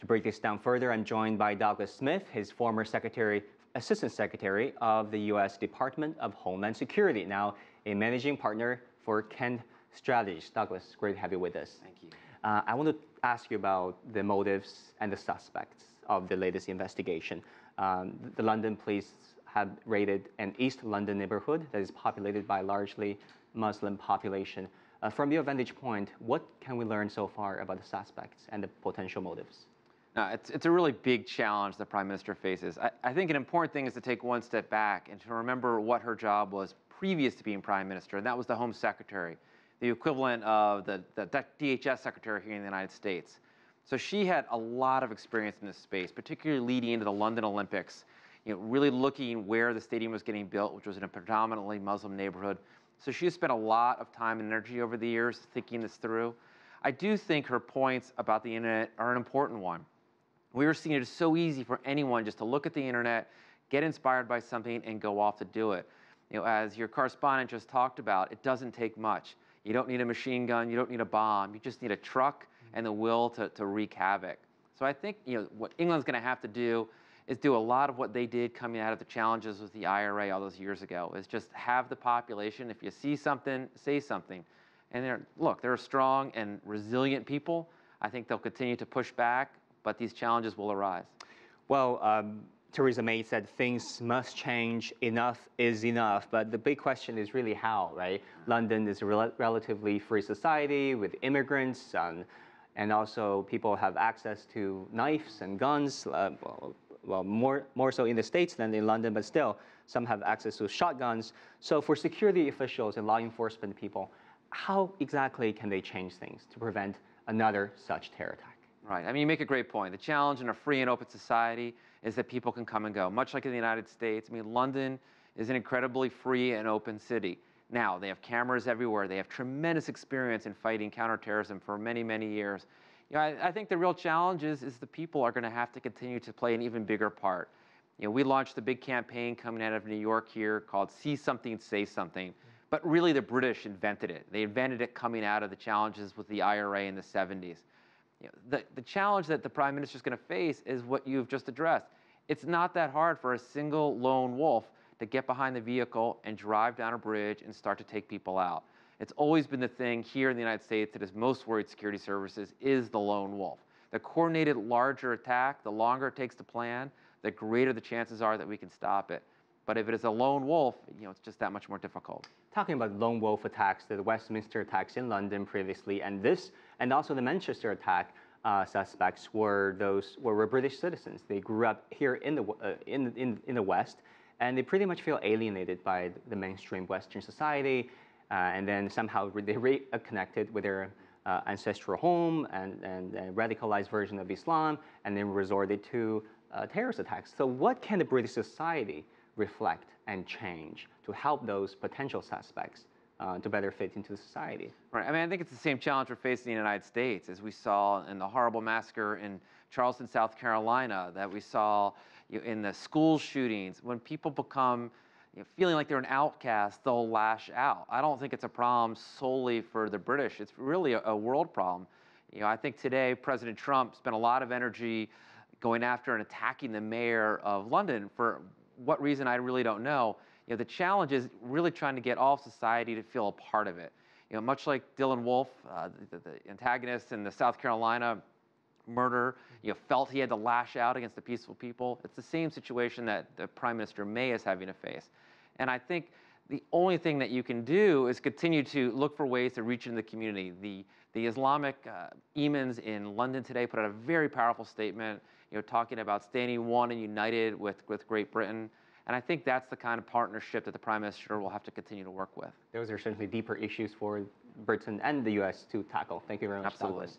To break this down further, I'm joined by Douglas Smith, his former Assistant Secretary of the U.S. Department of Homeland Security, now a managing partner for Kent Strategies. Douglas, great to have you with us. Thank you. I want to ask you about the motives and the suspects of the latest investigation. The London police have raided an East London neighborhood that is populated by a largely Muslim population. From your vantage point, what can we learn so far about the suspects and the potential motives? It's a really big challenge the Prime Minister faces. I think an important thing is to take one step back and to remember what her job was previous to being Prime Minister, and that was the Home Secretary, the equivalent of the DHS Secretary here in the United States. So she had a lot of experience in this space, particularly leading into the London Olympics, really looking where the stadium was getting built, which was in a predominantly Muslim neighborhood. So she has spent a lot of time and energy over the years thinking this through. I do think her points about the internet are an important one. We were seeing it as so easy for anyone just to look at the internet, get inspired by something, and go off to do it. As your correspondent just talked about, it doesn't take much. You don't need a machine gun, you don't need a bomb, you just need a truck and the will to wreak havoc. So I think what England's going to have to do is do a lot of what they did coming out of the challenges with the IRA all those years ago, is just have the population, if you see something, say something. And they're a strong and resilient people. I think they'll continue to push back, but these challenges will arise. Well, Theresa May said things must change, enough is enough, but the big question is really how, right? London is a relatively free society with immigrants, and also people have access to knives and guns, well, more so in the States than in London, but still, some have access to shotguns. So for security officials and law enforcement people, how exactly can they change things to prevent another such terror attack? Right, I mean, you make a great point. The challenge in a free and open society is that people can come and go, much like in the United States. I mean, London is an incredibly free and open city. Now, they have cameras everywhere. They have tremendous experience in fighting counterterrorism for many, many years. I think the real challenge is the people are going to have to continue to play an even bigger part. We launched a big campaign coming out of New York here called See Something, Say Something. But really, the British invented it. They invented it coming out of the challenges with the IRA in the 70s. The challenge that the Prime Minister is going to face is what you've just addressed. It's not that hard for a single lone wolf to get behind the vehicle and drive down a bridge and start to take people out. It's always been the thing here in the United States that has most worried security services is the lone wolf. The coordinated larger attack, the longer it takes to plan, the greater the chances are that we can stop it. But if it is a lone wolf, it's just that much more difficult. Talking about lone wolf attacks, the Westminster attacks in London previously, and also the Manchester attack, suspects were British citizens. They grew up here in the West, and they pretty much feel alienated by the mainstream Western society, and then somehow they reconnected with their ancestral home and radicalized version of Islam, and then resorted to terrorist attacks. So what can the British society reflect and change to help those potential suspects to better fit into society? Right. I mean, I think it's the same challenge we're facing in the United States, as we saw in the horrible massacre in Charleston, South Carolina, that we saw in the school shootings. When people become feeling like they're an outcast, they'll lash out. I don't think it's a problem solely for the British. It's really a world problem. I think today President Trump spent a lot of energy going after and attacking the mayor of London. For what reason, I really don't know. The challenge is really trying to get all of society to feel a part of it. Much like Dylan Wolf, the antagonist in the South Carolina murder, felt he had to lash out against the peaceful people. It's the same situation that the Prime Minister May is having to face. And I think the only thing that you can do is continue to look for ways to reach into the community. The Islamic imams in London today put out a very powerful statement, talking about standing one and united with Great Britain. And I think that's the kind of partnership that the Prime Minister will have to continue to work with. Those are certainly deeper issues for Britain and the U.S. to tackle. Thank you very much, Absolutely. Douglas.